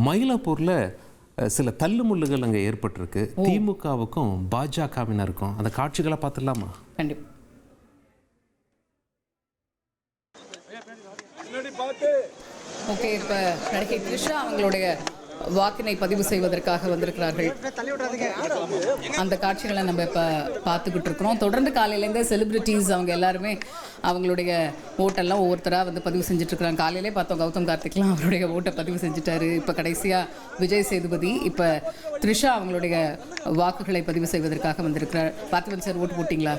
மயிலாப்பூரில் சில தள்ளுமுள்ளுகள் அங்கே ஏற்பட்டிருக்கு. திமுகவுக்கும் பாஜகவினருக்கும் அந்த காட்சிகளை பார்த்துடலாமா? கண்டிப்பாக. ஓகே, இப்போ நடிகை த்ரிஷா அவங்களுடைய வாக்கினை பதிவு செய்வதற்காக வந்திருக்கிறார்கள். அந்த காட்சிகளை நம்ம இப்போ பார்த்துக்கிட்டு இருக்கிறோம். தொடர்ந்து காலையிலேருந்து செலிபிரிட்டிஸ் அவங்க எல்லாருமே அவங்களுடைய ஓட்டெல்லாம் ஒவ்வொருத்தராக வந்து பதிவு செஞ்சுட்ருக்குறாங்க. காலையிலே பார்த்தோம் கௌதம் கார்த்திக்லாம் அவருடைய ஓட்டை பதிவு செஞ்சுட்டாரு. இப்போ கடைசியாக விஜய் சேதுபதி, இப்போ த்ரிஷா அவங்களுடைய வாக்குகளை பதிவு செய்வதற்காக வந்திருக்கிறார். பார்த்திபன் சார், ஓட்டு போட்டிங்களா?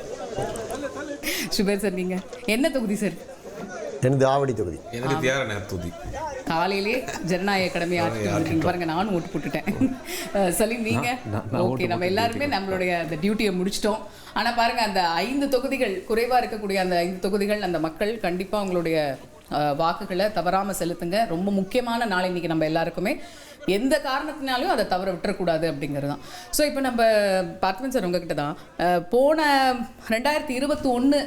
சுபேர் சார், நீங்கள் என்ன தொகுதி சார்? எனது ஆவடி தொகுதி. எனக்கு தியாகராய தொகுதி. காலையிலே ஜனநாயக கடமை ஆற்றி பாருங்க, நானும் ஓட்டு போட்டுட்டேன். சலீம், நீங்க? ஓகே, நம்ம எல்லாருமே நம்மளுடைய அந்த டியூட்டியை முடிச்சிட்டோம். ஆனால் பாருங்க, அந்த 5 தொகுதிகள் குறைவாக இருக்கக்கூடிய அந்த 5 தொகுதிகள் அந்த மக்கள் கண்டிப்பாக அவங்களுடைய வாக்குகளை தவறாமல் செலுத்துங்க. ரொம்ப முக்கியமான நாள் இன்னைக்கு நம்ம எல்லாருக்குமே. எந்த காரணத்தினாலையும் அதை தவற விட்டுறக்கூடாது அப்படிங்கிறது தான். ஸோ இப்போ நம்ம பார்த்திபன் சார் உங்ககிட்ட தான் போன 2021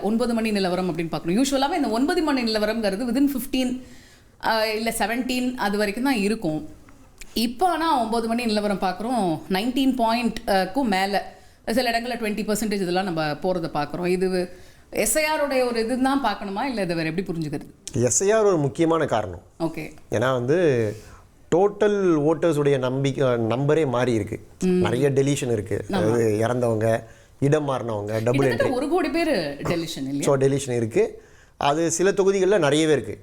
9 மணி நிலவரம் அப்படின்னு பார்க்கணும். யூஸ்வலாகவே இந்த 9 மணி நிலவரம்ங்கிறது விதின் 15 இல்லை 17 அது வரைக்கும் தான் இருக்கும். இப்போ ஆனால் 9 மணி நிலவரம் பார்க்குறோம் 19 பாயிண்ட்க்கும் மேலே, சில இடங்களில் 20% இதெல்லாம் நம்ம போகிறத பார்க்குறோம். இது எஸ்ஐஆருடைய ஒரு இதுதான் பார்க்கணுமா, இல்லை இதை வேறு எப்படி புரிஞ்சுக்கிறது? எஸ்ஐஆர் ஒரு முக்கியமான காரணம். ஓகே, ஏன்னா வந்து டோட்டல் ஓட்டர்ஸுடைய நம்பரே மாறி இருக்கு. நிறைய டெலிஷன் இருக்கு. அதாவது இறந்தவங்க, இடம் மாறினவங்க, டபுள் என்ட்ரி, 1 கோடி பேர் டெலிஷன் இல்லை. ஸோ டெலிஷன் இருக்கு. அது சில தொகுதிகளில் நிறையவே இருக்கு.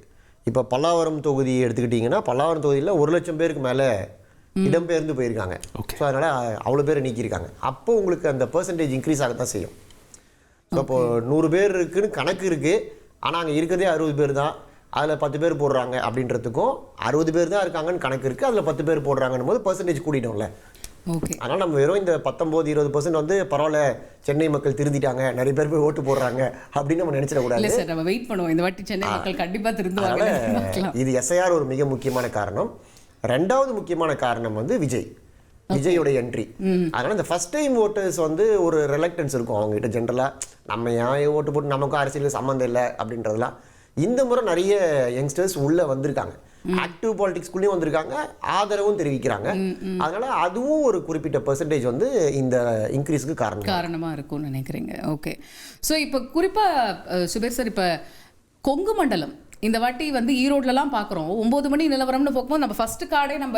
இப்போ பல்லாவரம் தொகுதி எடுத்துக்கிட்டிங்கன்னா, பல்லாவரம் தொகுதியில் 1 லட்சம் பேருக்கு மேலே இடம்பெயர்ந்து போயிருக்காங்க. ஸோ அதனால் அவ்வளோ பேர் நீக்கியிருக்காங்க. அப்போ உங்களுக்கு அந்த பெர்சன்டேஜ் இன்க்ரீஸ் ஆகத்தான் செய்யும். ஸோ இப்போது 100 பேர் இருக்குன்னு கணக்கு இருக்குது, ஆனால் அங்கே இருக்கிறதே 60 பேர் தான். அதில் 10 பேர் போடுறாங்க அப்படின்றதுக்கும் 60 பேர் தான் இருக்காங்கன்னு கணக்கு இருக்குது, அதில் 10 பேர் போடுறாங்கன்னு போது பெர்சன்டேஜ் கூட்டிட்டோம்ல. ஓகே, அதனால் நம்ம வெறும் இந்த 19-20% வந்து பரவாயில்ல, சென்னை மக்கள் திருந்திட்டாங்க, நிறைய பேர் போய் ஓட்டு போடுறாங்க அப்படின்னு நம்ம நினைச்சிடக்கூடாது. இல்லை சார், நம்ம வெயிட் பண்ணுவோம். இந்த வாட்டி சென்னை மக்கள் கண்டிப்பாக திருந்துவாங்க. இது எஸ்ஐஆர் ஒரு மிக முக்கியமான காரணம். 2வது முக்கியமான காரணம் வந்து விஜயோட என்ட்ரி. அதனால் இந்த ஃபர்ஸ்ட் டைம் ஓட்டர்ஸ் வந்து ஒரு ரிலக்டன்ஸ் இருக்கும் அவங்ககிட்ட. ஜென்ரலாக நம்ம ஏன் ஓட்டு போட்டு நமக்கும் அரசியல் சம்மந்தம் இல்லை அப்படின்றதுலாம். இந்த முறை நிறைய யங்ஸ்டர்ஸ் உள்ளே வந்திருக்காங்க, ஆக்டிவ் பாலிடிக்ஸ்குள்ளேயும் வந்திருக்காங்க, ஆதரவும் தெரிவிக்கிறாங்க. அதனால அதுவும் ஒரு குறிப்பிட்ட பெர்சன்டேஜ் வந்து இந்த இன்க்ரீஸ்க்கு காரணமாக இருக்கும்னு நினைக்கிறீங்க. ஓகே, ஸோ இப்போ குறிப்பாக சுபேர் சார், இப்போ கொங்கு மண்டலம் இந்த வாட்டி வந்து ஈரோடுலலாம் பார்க்குறோம் 9 மணி நிலவரம்னு பார்க்கும்போது நம்ம ஃபர்ஸ்ட் கார்டே நம்ம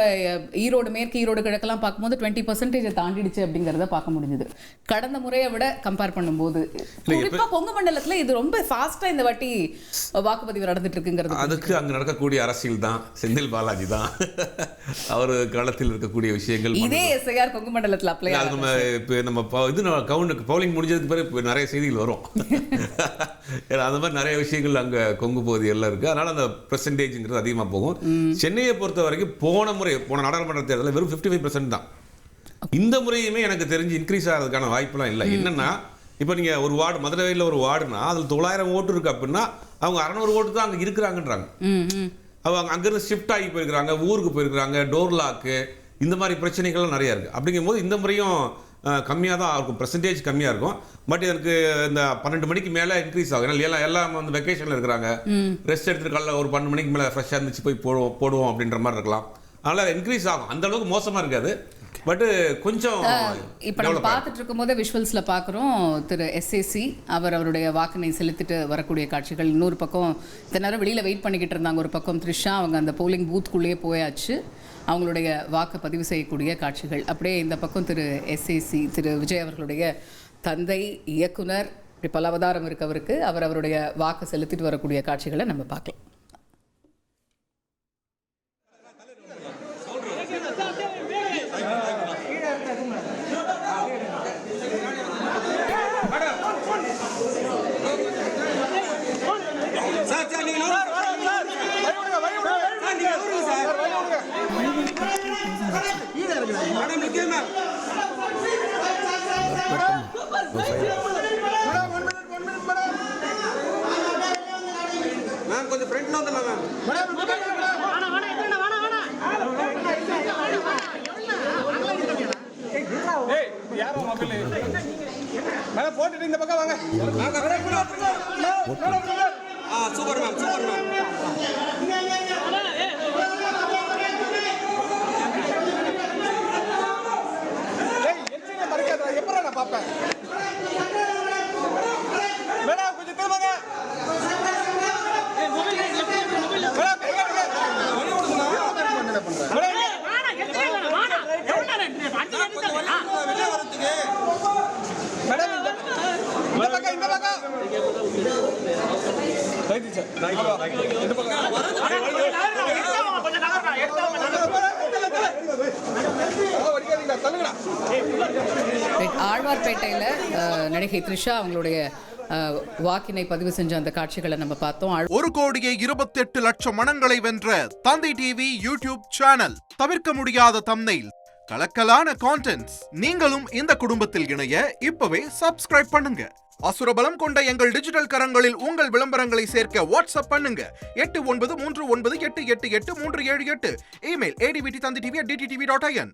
ஈரோடு மேற்கு, ஈரோடு கிழக்கெல்லாம் பார்க்கும்போது 20% தாண்டிடுச்சு அப்படிங்கிறத பார்க்க முடிஞ்சுது கடந்த முறையை விட கம்பேர் பண்ணும்போது. குறிப்பாக கொங்கு மண்டலத்தில் இது ரொம்ப ஃபாஸ்ட்டாக இந்த வாட்டி வாக்குப்பதிவு நடந்துட்டு இருக்குங்கிறது. அதுக்கு அங்கே நடக்கக்கூடிய அரசியல் தான் செந்தில் பாலாஜி தான் அவர் காலத்தில் இருக்கக்கூடிய விஷயங்கள். இதே எஸ்ஐஆர் கொங்கு மண்டலத்தில் அப்ளை அது நம்ம இப்போ நம்ம இது கவுண்ட் பவுலிங் முடிஞ்சதுக்கு பிறகு நிறைய செய்திகள் வரும். ஏன்னா அந்த மாதிரி நிறைய விஷயங்கள் அங்கே கொங்கு பகுதிகளில் இருக்குது. அதனால் அந்த பெர்சன்டேஜ்ங்கிறது அதிகமாக போகும். சென்னையை பொறுத்த வரைக்கும் போன நாடாளுமன்ற தேர்தலில் வெறும் 55% தான். இந்த முறையுமே எனக்கு தெரிஞ்சு இன்க்ரீஸ் ஆகிறதுக்கான வாய்ப்புலாம் இல்லை. என்னென்னா, இப்போ நீங்கள் ஒரு வார்டு, மதுரையில் ஒரு வார்டுனா அதில் 900 ஓட்டு இருக்குது அப்படின்னா அவங்க 600 ஓட்டு தான் அங்கே இருக்கிறாங்கன்றாங்க. அவங்க அங்கேருந்து ஷிஃப்ட் ஆகி போயிருக்கிறாங்க, ஊருக்கு போயிருக்கிறாங்க, டோர் லாக்கு, இந்த மாதிரி பிரச்சனைகள்லாம் நிறையா இருக்குது. அப்படிங்கும்போது இந்த முறையும் கம்மியாக தான் இருக்கும், பெர்சன்டேஜ் கம்மியாக இருக்கும். பட் எனக்கு இந்த 12 மணிக்கு மேலே இன்க்ரீஸ் ஆகும். ஏன்னா எல்லாம் வந்து வெக்கேஷனில் இருக்கிறாங்க, ரெஸ்ட் எடுத்துட்டு காலைல ஒரு 12 மணிக்கு மேலே ஃப்ரெஷ்ஷாக இருந்துச்சு போய் போடுவோம் அப்படின்ற மாதிரி இருக்கலாம். அதனால் இன்க்ரீஸ் ஆகும். அந்த அளவுக்கு மோசமாக இருக்காது, பட் கொஞ்சம். இப்போ நம்ம பார்த்துட்டு இருக்கும் போதே விஷுவல்ஸில் பார்க்குறோம் திரு எஸ்ஏசி அவருடைய வாக்கினை செலுத்திட்டு வரக்கூடிய காட்சிகள். இன்னொரு பக்கம் இத்தனை நேரம் வெளியில் வெயிட் பண்ணிக்கிட்டு இருந்தாங்க. ஒரு பக்கம் த்ரிஷா அவங்க அந்த போலிங் பூத்துக்குள்ளேயே போயாச்சு, அவங்களுடைய வாக்கு பதிவு செய்யக்கூடிய காட்சிகள். அப்படியே இந்த பக்கம் திரு எஸ்ஏசி திரு விஜய் அவர்களுடைய தந்தை இயக்குனர், இப்படி பல அவதாரம் இருக்கவருக்கு அவருடைய வாக்கு செலுத்திட்டு வரக்கூடிய காட்சிகளை நம்ம பார்க்கலாம். கொஞ்சம் ஃப்ரண்ட்ல வந்துடலாம் மேம். போட்டுட்டு இந்த பக்கம் வாங்க. Super ma'am, super ma'am. இந்த பக்கம் வடிக்காதீங்களா, தள்ளுங்கடா. ஆழ்வார்பேட்டையில் நடிகை த்ரிஷா அவங்களுடைய வாக்கினை பதிவு செஞ்ச அந்த காட்சிகளை நம்ம பார்த்தோம். 1,28,00,000 மனங்களை வென்ற தந்தி டிவி யூடியூப் சேனல். தவிர்க்க முடியாத தம்ப்நெயில், கலக்கலான கான்டென்ட்ஸ். நீங்களும் இந்த குடும்பத்தில் இணைய இப்பவே சப்ஸ்கிரைப் பண்ணுங்க. அசுரபலம் கொண்ட எங்கள் டிஜிட்டல் கரங்களில் உங்கள் விளம்பரங்களை சேர்க்க வாட்ஸ்அப் பண்ணுங்க. 8939888838. Email advtthanditv@dttv.in.